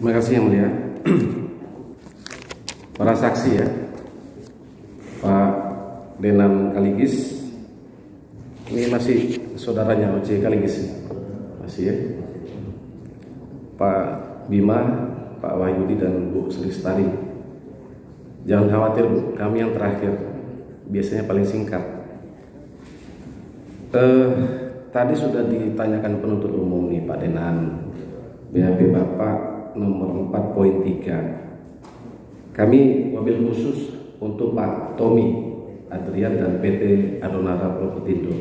Terima kasih yang mulia. Para saksi ya, Pak Denan Kaligis, ini masih saudaranya Oce Kaligis, masih ya. Pak Bima, Pak Wahyudi dan Bu Sulistari. Jangan khawatir Bu, kami yang terakhir, biasanya paling singkat. Tadi sudah ditanyakan penuntut umum nih Pak Denan, BAP Bapak nomor 4.3. Kami mobil khusus untuk Pak Tommy Adrian dan PT Adonara Propetindo.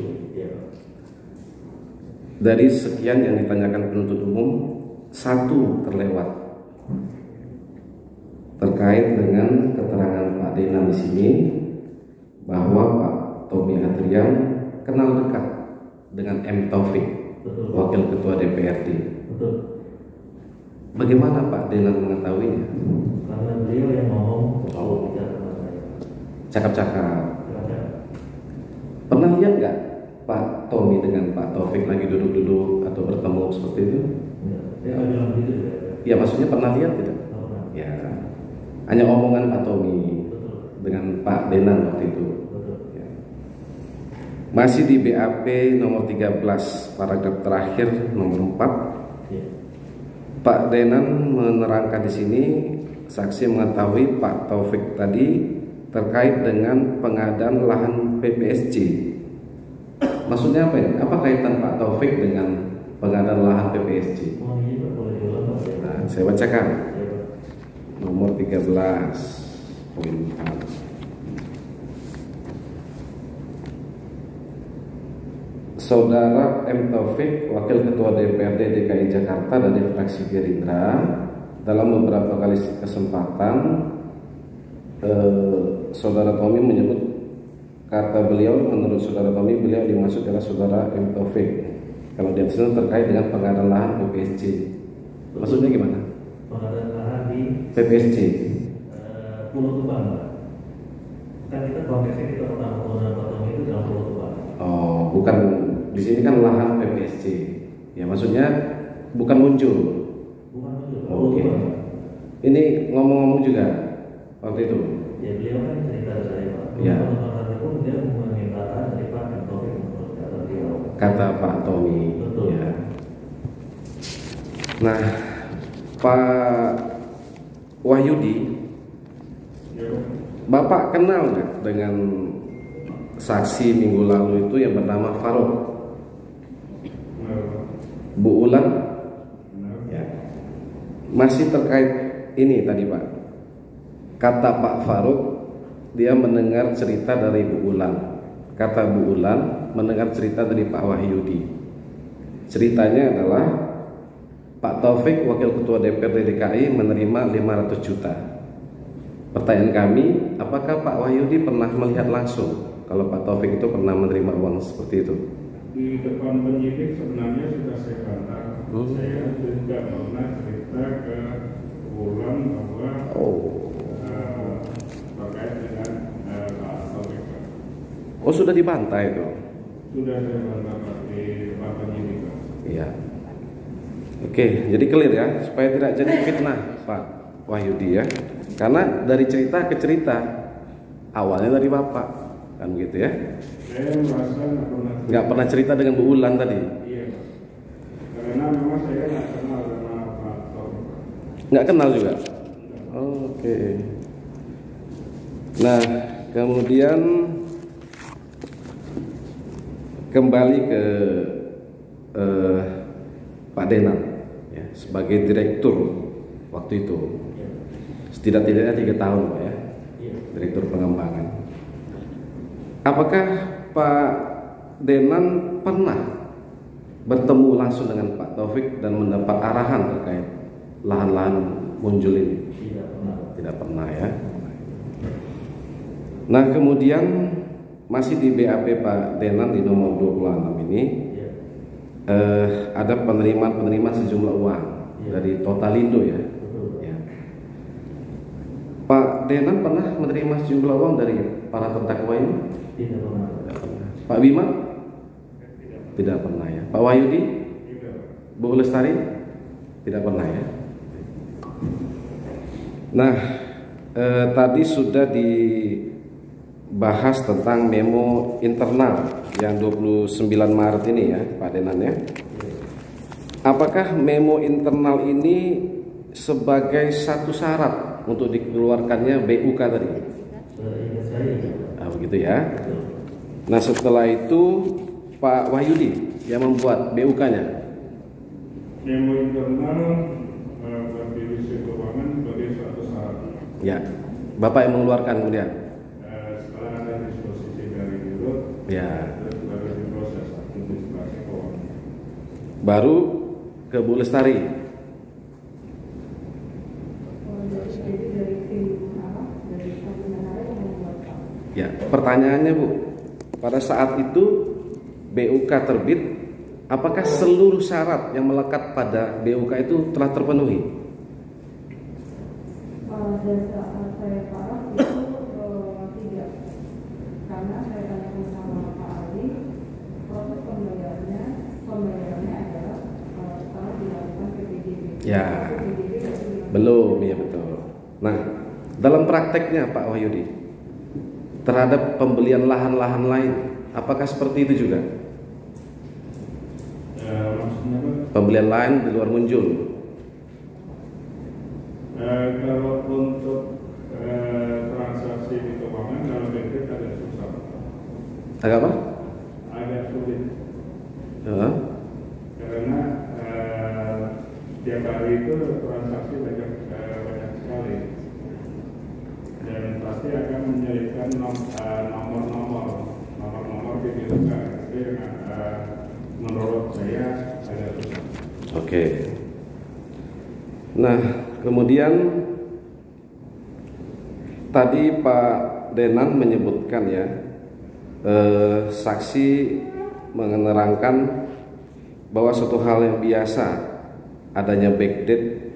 Dari sekian yang ditanyakan penuntut umum, satu terlewat terkait dengan keterangan Pak Denan di sini bahwa Pak Tommy Adrian kenal dekat dengan M. Taufik, Wakil Ketua DPRD. Bagaimana Pak Denan mengetahuinya? Karena beliau yang ngomong. Cakap-cakap. Pernah lihat nggak Pak Tommy dengan Pak Taufik lagi duduk-duduk atau bertemu seperti itu? Saya nggak bilang begitu ya. Ya maksudnya pernah lihat tidak? Ya, hanya omongan Pak Tommy dengan Pak Denan waktu itu. Ya. Masih di BAP nomor 13 paragraf terakhir nomor 4. Pak Denan menerangkan di sini saksi mengetahui Pak Taufik tadi terkait dengan pengadaan lahan PPSC. Maksudnya apa ya? Apa kaitan Pak Taufik dengan pengadaan lahan PPSC? Nah, saya bacakan nomor 13.4. Saudara M. Taufik, Wakil Ketua DPRD DKI Jakarta dari fraksi Gerindra, dalam beberapa kali kesempatan Saudara Tommy menyebut, kata beliau, menurut Saudara Tommy, beliau dimaksud adalah Saudara M. Taufik. Kalau dia disini terkait dengan pengadaan lahan PPSC. Maksudnya gimana? Pengadaan lahan di PPSC. Pulau Tuban, Pak. Kan kita konteksnya kita pernah menggunakan Pak Tommy itu dalam Pulau Tuban. Oh, bukan. Di sini kan lahan PPSC. Ya maksudnya bukan muncul. Bukan muncul. Oke. Ini ngomong-ngomong juga waktu itu. Ya beliau kan cerita ke saya Pak. Ya. Nanti pun dia meminta dari Pak Taufik menurut kata beliau. Kata Pak Tommy. Betul. Ya. Nah, Pak Wahyudi, Bapak kenal nggak dengan saksi minggu lalu itu yang bernama Faruk? Bu Ulan? Ya. Masih terkait ini tadi Pak. Kata Pak Faruk, dia mendengar cerita dari Bu Ulan. Kata Bu Ulan mendengar cerita dari Pak Wahyudi. Ceritanya adalah Pak Taufik, Wakil Ketua DPRD DKI, menerima 500 juta. Pertanyaan kami, apakah Pak Wahyudi pernah melihat langsung kalau Pak Taufik itu pernah menerima uang seperti itu? Di depan penyidik sebenarnya sudah saya bantah. Saya juga pernah cerita ke Wulan bahwa terkait dengan Pak Taufik. Oh, sudah dibantah itu? Sudah saya bantah Pak di depan penyidik. Iya. Oke, jadi clear ya, supaya tidak jadi fitnah Pak Wahyudi ya. Karena dari cerita ke cerita, awalnya dari Bapak, kan gitu ya. Saya merasa nggak pernah cerita dengan Bu Ulan tadi. Iya, karena memang saya nggak kenal sama Pak Taufik. Nggak kenal juga. Oke. Nah, kemudian kembali ke Pak Denan ya, sebagai direktur waktu itu. Setidak-tidaknya 3 tahun Pak ya, direktur pengembangan. Apakah Pak Denan pernah bertemu langsung dengan Pak Taufik dan mendapat arahan terkait lahan-lahan muncul ini? Tidak pernah ya. Nah, kemudian masih di BAP Pak Denan di nomor 26 ini ada penerimaan sejumlah uang dari Totalindo ya. Pak Denan pernah menerima sejumlah uang dari para terdakwa ini? Tidak pernah. Pak Bima? Tidak pernah ya. Pak Wahyudi? Bu Lestari? Tidak pernah ya. Nah, tadi sudah dibahas tentang memo internal yang 29 Maret ini ya, Pak Denan ya. Apakah memo internal ini sebagai satu syarat untuk dikeluarkannya BUK tadi? Begitu ya. Nah, setelah itu Pak Wahyudi yang membuat BUK-nya. Memo internal bagi Divisi Keuangan sebagai suatu syarat. Ya, Bapak yang mengeluarkan kemudian. Setelah ada disposisi dari Dirut, Ya. terus baru diproses administrasi keuangan. Baru ke Bu Lestari. Ya, pertanyaannya Bu, pada saat itu BUK terbit, apakah seluruh syarat yang melekat pada BUK itu telah terpenuhi? Pada saat saya parah itu tidak, karena saya tanyakan sama Pak Ali, proses pembayarannya adalah kalau dilakukan PPDB. Ya, belum, ya betul. Nah, dalam prakteknya Pak Wahyudi, terhadap pembelian lahan-lahan lain, apakah seperti itu juga? Maksudnya apa? Pembelian lain di luar Munjul. Kalau untuk transaksi di keuangan kalau BPD agak susah. Agak apa? Agak sulit. Ya. Karena tiap hari itu transaksi banyak sekali dan pasti akan menyelipkan nomor digital. Jadi menurut saya agak susah. Oke. Nah, kemudian tadi Pak Denan menyebutkan ya, saksi menerangkan bahwa suatu hal yang biasa adanya backdate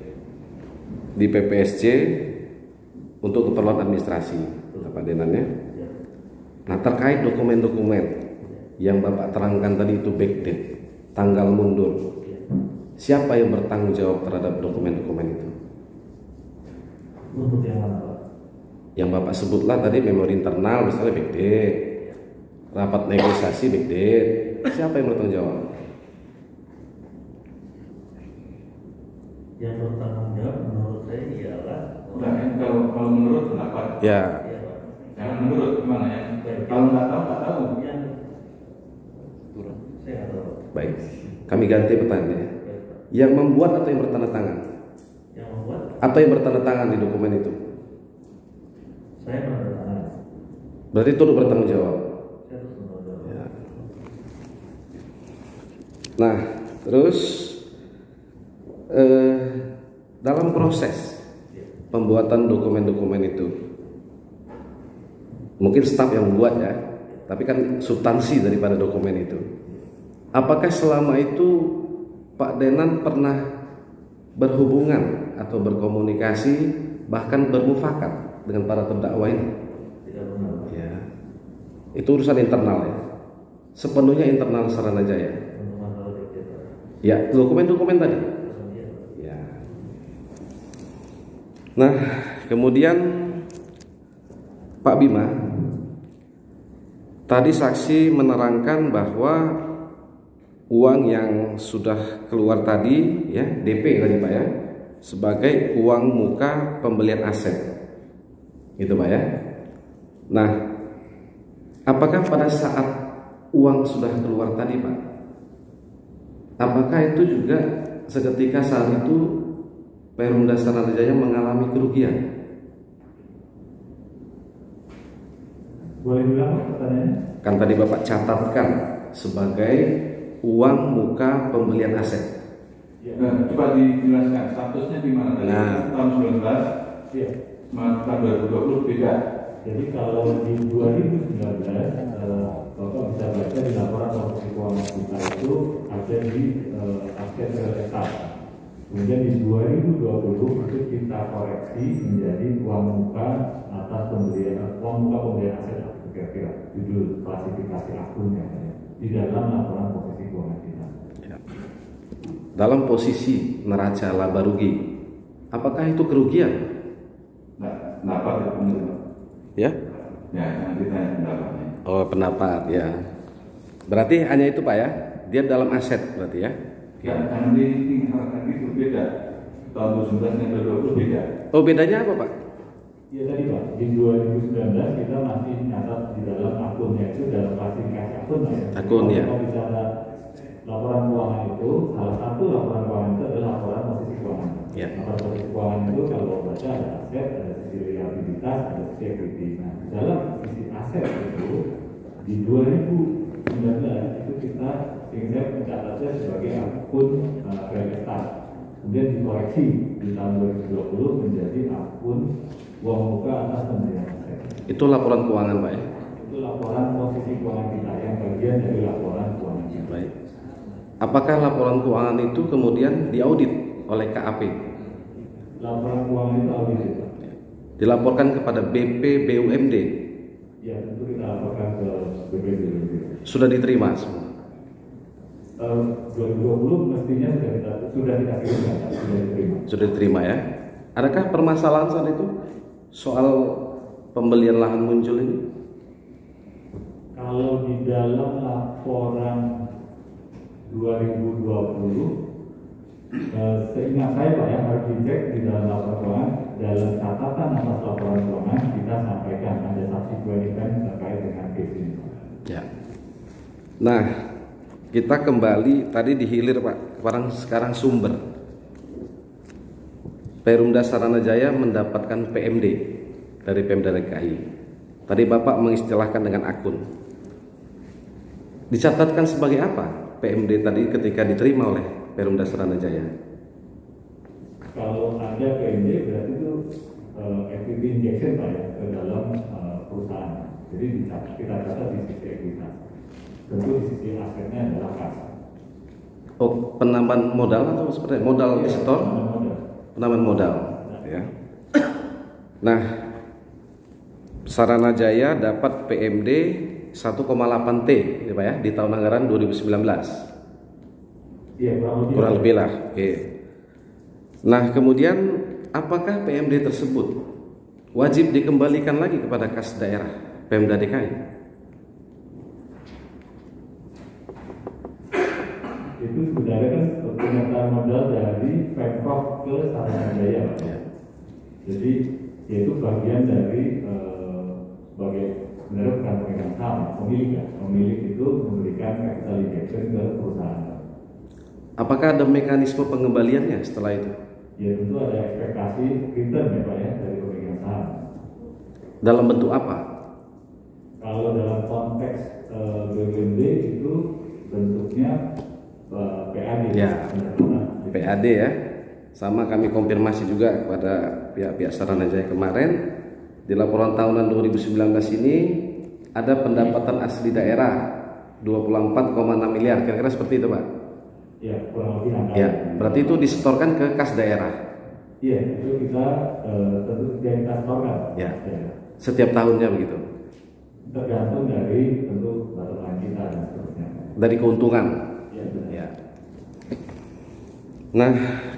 di PPSC untuk keperluan administrasi, kata Pak Denan ya. Nah, terkait dokumen-dokumen yang Bapak terangkan tadi itu backdate, tanggal mundur, siapa yang bertanggung jawab terhadap dokumen-dokumen itu? Untuk yang mana, Pak? Yang Bapak sebutlah tadi memori internal, misalnya backdate, rapat negosiasi backdate, siapa yang bertanggung jawab? Yang bertanggung jawab menurut saya ialah kalau menurut pendapat. Ya. Jangan menurut gimana ya? Kalau nggak tahu. Saya nggak tahu. Baik, kami ganti pertanyaannya. Yang membuat atau yang bertanda tangan? Yang membuat Atau yang bertanda tangan di dokumen itu? saya menandatangani. Berarti turut bertanggung jawab. Saya terus bertanggung jawab. Ya. Nah, terus dalam proses pembuatan dokumen-dokumen itu, mungkin staf yang membuat ya, tapi kan substansi daripada dokumen itu. Apakah selama itu Pak Denan pernah berhubungan atau berkomunikasi bahkan bermufakat dengan para terdakwa ini? Tidak benar. Ya, itu urusan internal ya, sepenuhnya internal Saranajaya. Untuk masalah kita. Ya, dokumen-dokumen tadi. Ya. Nah, kemudian Pak Bima, tadi saksi menerangkan bahwa uang yang sudah keluar tadi, ya DP tadi Pak ya, sebagai uang muka pembelian aset, gitu Pak ya. Nah, apakah pada saat uang sudah keluar tadi Pak, apakah itu juga seketika saat itu Perumda Saranajaya mengalami kerugian? Boleh bilang pertanyaannya? Kan tadi Bapak catatkan sebagai uang muka pembelian aset. Nah, coba dijelaskan statusnya di mana tadi? Nah. Tahun 19, Iya. tahun 2020 beda. Jadi kalau di 2019 Bapak bisa baca di laporan transaksi keuangan kita itu ada di aset real estate. Kemudian di 2020 itu kita koreksi menjadi uang muka atas pembelian aset kira-kira judul klasifikasi akunnya di dalam laporan posisi keuangan kita. Ya. Dalam posisi neraca laba rugi, apakah itu kerugian? pendapat ya pendapat. Ya? Ya, jangan ditanya pendapatnya. Oh, pendapat ya. Berarti hanya itu Pak ya? Dia dalam aset berarti ya? Jangan ditinggalkan, itu beda. Tahun 2019 dan 2020 beda. Oh, bedanya apa Pak? Ya tadi Pak, di 2019 kita masih nyatat di dalam akunnya itu dalam klasifikasi akun ya. Akun, ya. Kalau bicara laporan keuangan itu, salah satu laporan keuangan itu adalah laporan posisi keuangan. Ya. Laporan posisi keuangan itu kalau baca ada aset, ada sisi liabilitas, ada sisi equity. Nah, di dalam sisi aset itu di 2019 itu kita sehingga mencatatnya sebagai akun real estate. Kemudian dikoreksi di tahun 2020 menjadi akun uang muka atas pembelian aset. Itu laporan keuangan Pak ya? Itu laporan posisi keuangan kita yang bagian dari laporan keuangan kita. Baik. Apakah laporan keuangan itu kemudian diaudit oleh KAP? Laporan keuangan itu audit Pak. Dilaporkan kepada BP BUMD? Ya tentu kita laporkan ke BPBD. Sudah diterima semua? 2020 mestinya sudah kita kirimkan, sudah diterima. Sudah diterima ya? Adakah permasalahan saat itu soal pembelian lahan muncul ini? Kalau di dalam laporan 2020, seingat saya Pak ya, harus dicek di dalam laporan keuangan, dalam catatan atas laporan keuangan kita sampaikan ada subsequent event terkait dengan case ini. Ya. Nah, kita kembali tadi di hilir Pak, sekarang sumber. Perumda Saranajaya mendapatkan PMD dari Pemda DKI. Tadi Bapak mengistilahkan dengan akun. Dicatatkan sebagai apa PMD tadi ketika diterima oleh Perumda Saranajaya? Kalau ada PMD berarti itu equity injection Pak ya ke dalam perusahaan. Jadi kita catat di sisi ekuitas. Tentu di sisi asetnya adalah kas. Oh, penambahan modal atau seperti modal Ya, store? Penambahan modal. Ya. Nah, Saranajaya dapat PMD 1,8 T, ya Pak ya, di tahun anggaran 2019. Iya, Kurang lebih lah. Oke. Nah, kemudian apakah PMD tersebut wajib dikembalikan lagi kepada kas daerah Pemda DKI? Itu sebenarnya kan pernyataan modal dari Pemprov ke Saranajaya. Ya. Jadi yaitu bagian dari sebagai sebenarnya bukan pemegang saham, pemilik ya. Pemilik itu memberikan capital injection ke perusahaan. Apakah ada mekanisme pengembaliannya setelah itu? Ya tentu ada ekspektasi return ya Pak ya dari pemegang saham. Dalam bentuk apa? Kalau dalam konteks BUMD itu bentuknya PAD. Ya, PAD ya. Sama kami konfirmasi juga kepada pihak-pihak Saranajaya kemarin. Di laporan tahunan 2019 ini ada pendapatan asli daerah 24,6 miliar. Kira-kira seperti itu Pak? Ya, kurang lebih angka. Ya, berarti itu disetorkan ke kas daerah. Iya, itu kita tentu kita setorkan. Ya. Setiap tahunnya begitu. Tergantung dari tentu bottom line kita dan seterusnya. Dari keuntungan. Ya, benar. Ya. Nah,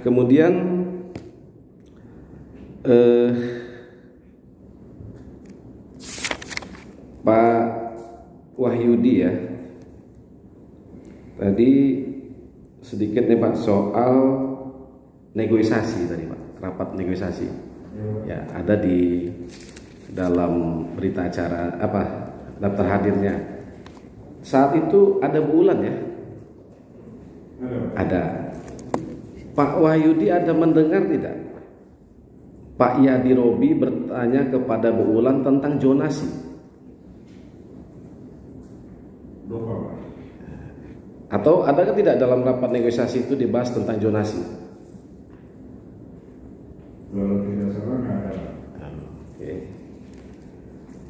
kemudian Pak Wahyudi ya, tadi sedikit nih Pak soal negosiasi tadi Pak, rapat negosiasi. Ya, ada di dalam berita acara apa daftar hadirnya. Saat itu ada Bu Ulan ya? Ada. Pak Wahyudi ada mendengar tidak? Pak Yadi Robi bertanya kepada Bu Ulan tentang zonasi. Atau adakah tidak dalam rapat negosiasi itu dibahas tentang zonasi? Kalau tidak salah nggak ada. Oke.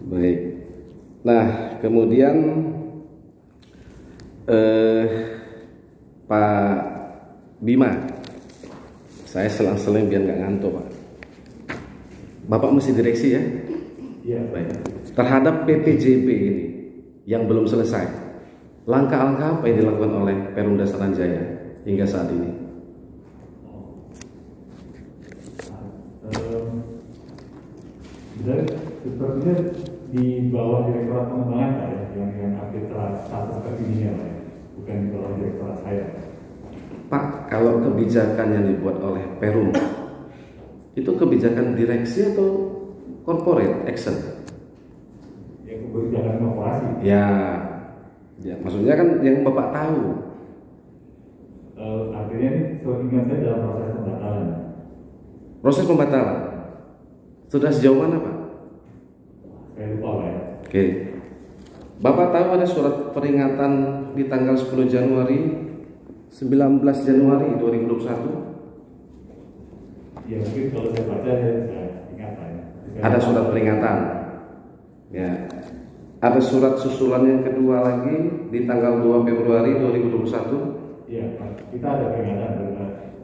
Baik. Nah, kemudian Pak Bima, saya selang-seling biar nggak ngantuk Pak. Bapak mesti direksi ya? Iya. Baik. Terhadap PPJB ini yang belum selesai, langkah-langkah apa yang dilakukan oleh Perumda Saranajaya hingga saat ini? Sepertinya di bawah Direktorat Pengembangan Pak ya, yang update status terkininya Pak ya, bukan di bawah Direktorat saya. Pak, kalau kebijakan yang dibuat oleh Perum itu kebijakan direksi atau corporate action? Ya kebijakan korporasi. Ya, maksudnya kan yang Bapak tahu. Artinya ini seingat saya dalam proses pembatalan. Proses pembatalan sudah sejauh mana Pak? Saya lupa Pak ya. Oke. Bapak tahu ada surat peringatan di tanggal 10 Januari 19 Januari 2021? Ya mungkin kalau saya baca saya ingat Pak ya. Ada surat peringatan. Ya. Ada surat susulan yang kedua lagi di tanggal 2 Februari 2021. Iya, kita ada peringatan,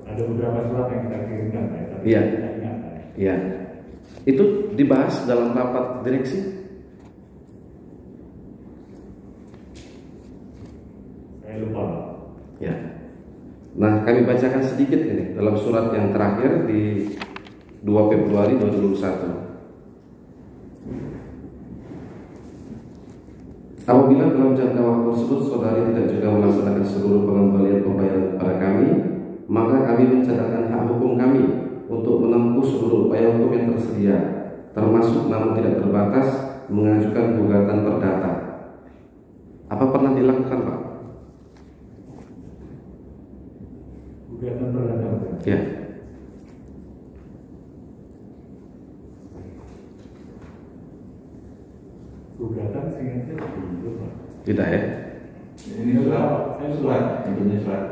ada beberapa surat yang kita kirimkan Pak ya, tapi Iya. kita ingat Pak ya. Ya. Itu dibahas dalam rapat direksi? Saya lupa Pak. Ya. Nah, kami bacakan sedikit ini dalam surat yang terakhir di 2 Februari 2021. Apabila dalam jangka waktu tersebut saudari tidak juga melaksanakan seluruh pengembalian pembayaran kepada kami, maka kami mencatatkan hak hukum kami untuk menempuh seluruh upaya hukum yang tersedia, termasuk namun tidak terbatas mengajukan gugatan perdata. Apa pernah dilakukan, Pak? Gugatan perdata Pak. Ya. Gugatan seingatnya belum Pak. Tidak ya? Ini surat, intinya surat.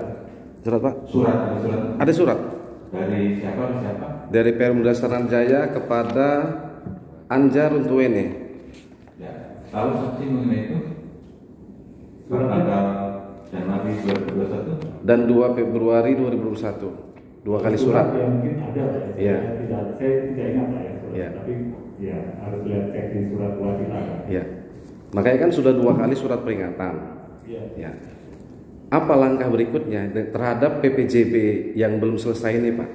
Surat, Pak? Surat, ada surat. Ada surat Dari siapa ke siapa? dari Perumda Saranjaya kepada Anja Runtuwene. Ya, tahu saksi mengenai itu? Surat tanggal Januari 2021 dan 2 Februari 2021. Dua kali surat. Ya mungkin ada Pak ya. Iya. Saya tidak ingat Pak ya surat. Iya. Tapi ya harus lihat cek di surat kewajiban. Ya. Makanya kan sudah 2 kali surat peringatan. Iya. Ya. Apa langkah berikutnya terhadap PPJB yang belum selesai ini, Pak?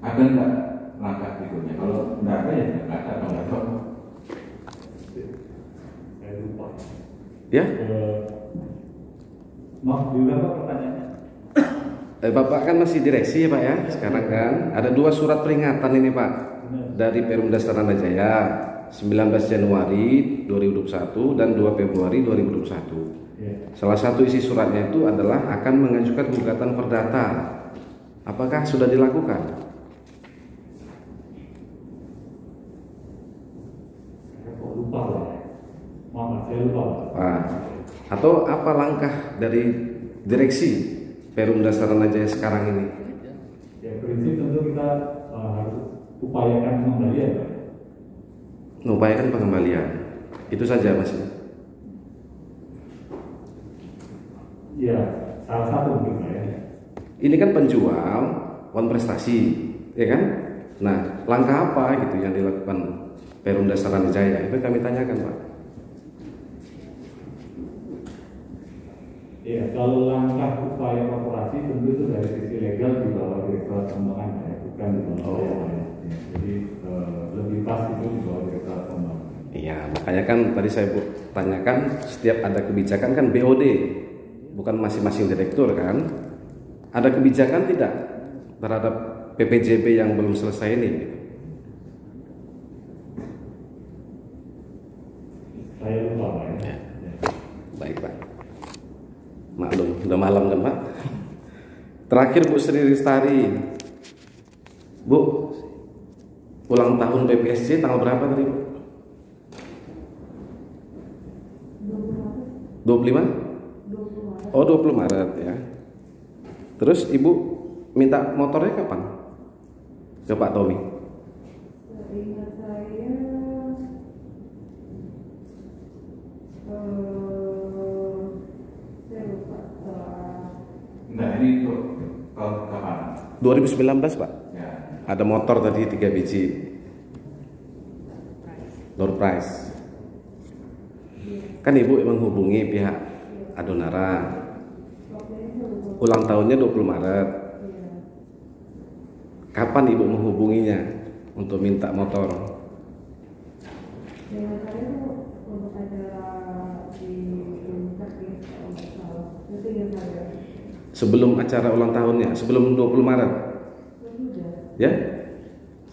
ada nggak langkah berikutnya? Kalau nggak ada ya nggak ada atau nggak tahu. Saya lupa. Ya? Maaf juga Pak pertanyaannya. Bapak kan masih direksi ya, Pak ya? Sekarang kan ada 2 surat peringatan ini, Pak. Dari Perumda Saranajaya 19 Januari 2021 dan 2 Februari 2021. Ya. Salah satu isi suratnya itu adalah akan mengajukan gugatan perdata. Apakah sudah dilakukan? Saya kok lupa Pak. Maaf, saya lupa Pak. Pak. Atau apa langkah dari direksi Perumda Saranajaya sekarang ini? Ya prinsip tentu kita harus upayakan pengembalian Pak. Mengupayakan pengembalian. Itu saja, Mas. Ya, salah satu mungkin Pak ya. Ini kan penjual uang prestasi, ya kan? Nah, langkah apa gitu yang dilakukan Perumda Saranajaya? Itu kami tanyakan, Pak. Ya, kalau langkah upaya korporasi tentu itu dari sisi legal di bawah Direktorat Pengembangan ya, bukan di bawah saya Pak ya. Jadi lebih pas itu di bawah Direktorat Pengembangan. Iya, makanya kan tadi saya tanyakan setiap ada kebijakan kan BOD, bukan masing-masing direktur kan? Ada kebijakan tidak terhadap PPJB yang belum selesai ini? Saya lupa Pak ya. Ya. Baik, Pak. Maklum, udah malam kan, Pak? Terakhir Bu Sri Ristari, Bu, ulang tahun PPSC tanggal berapa tadi, Bu? 25? Oh, 20 Maret ya. Terus Ibu minta motornya kapan? Ke Pak Tommy? Seingat saya lupa. Nah ini untuk tahun kapan? 2019, Pak. Ya. Ada motor tadi 3 biji. Door prize. Kan Ibu emang hubungi pihak Adonara. Waktu itu saya lupa ulang tahunnya 20 Maret. Iya. Kapan Ibu menghubunginya untuk minta motor? Dengan saya tuh untuk acara di puncak ya, kalau nggak salah. Itu yang saya. Sebelum acara ulang tahunnya, sebelum 20 Maret. Sudah. Ya?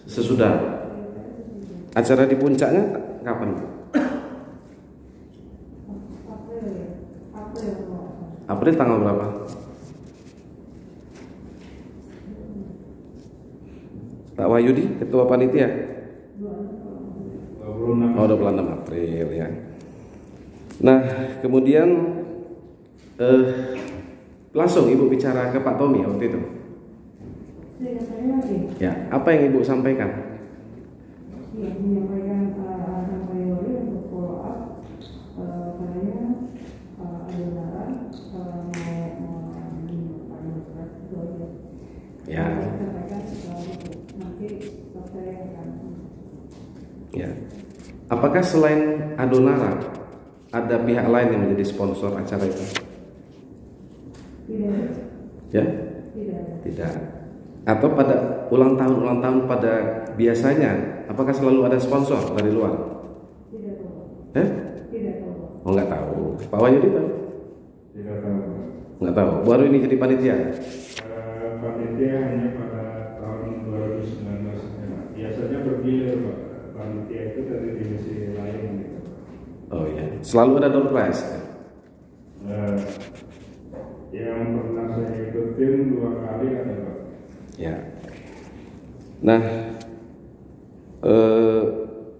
Sesudah. Acara di puncaknya kapan? April ya. April kalau nggak salah. April tanggal berapa? Pak Wahyudi, Ketua Panitia? 26. Oh, 26 April ya. Nah, kemudian langsung Ibu bicara ke Pak Tommy waktu itu. Dengan saya lagi. Ya, apa yang Ibu sampaikan? Iya, menyampaikan arahan priori untuk follow up. Katanya ada benaran mau administrasi itu aja. Ya. Saya sampaikan nanti saya akan. Ya. Apakah selain Adonara ada pihak lain yang menjadi sponsor acara itu? Tidak. Ya, Tidak. tidak. Atau pada ulang tahun pada biasanya, apakah selalu ada sponsor dari luar? Tidak tahu. Tidak tahu. Oh, nggak tahu. Pak Wahyudi tahu? Tidak tahu. Nggak tahu. Baru ini jadi panitia. Panitia hanya pada tahun 2019 saja. Biasanya bergilir Pak. Panitia itu dari divisi lain gitu. Oh iya. Selalu ada door prize. Yang pernah saya ikutin 2 kali ada Pak. Ya. Nah,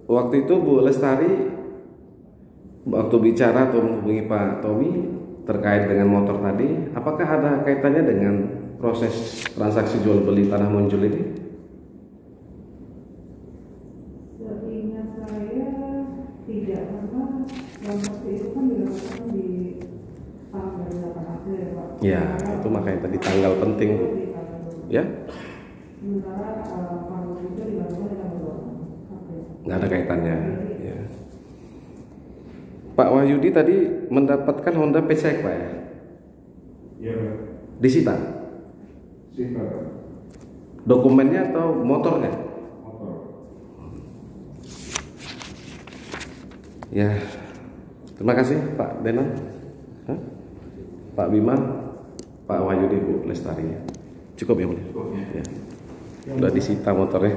waktu itu Bu Lestari waktu bicara atau menghubungi Pak Tommy terkait dengan motor tadi, apakah ada kaitannya dengan proses transaksi jual beli tanah muncul ini? Seingat saya tidak, karena waktu itu kan dilakukan di tanggal 8 April ya Pak. Ya, itu makanya tadi tanggal penting. Ya, Sementara kalau itu dilakukan di tanggal 2 April. nggak ada kaitannya. Ya. Pak Wahyudi tadi mendapatkan Honda PCX Pak ya? Iya Pak. Disita? Sita Pak. Dokumennya atau motornya? Motor. Ya, terima kasih Pak Denan, Hah? Pak Bima, Pak Wahyudi, Bu Lestari. Cukup ya, Bu? Cukup, ya. Ya. Udah disita motornya.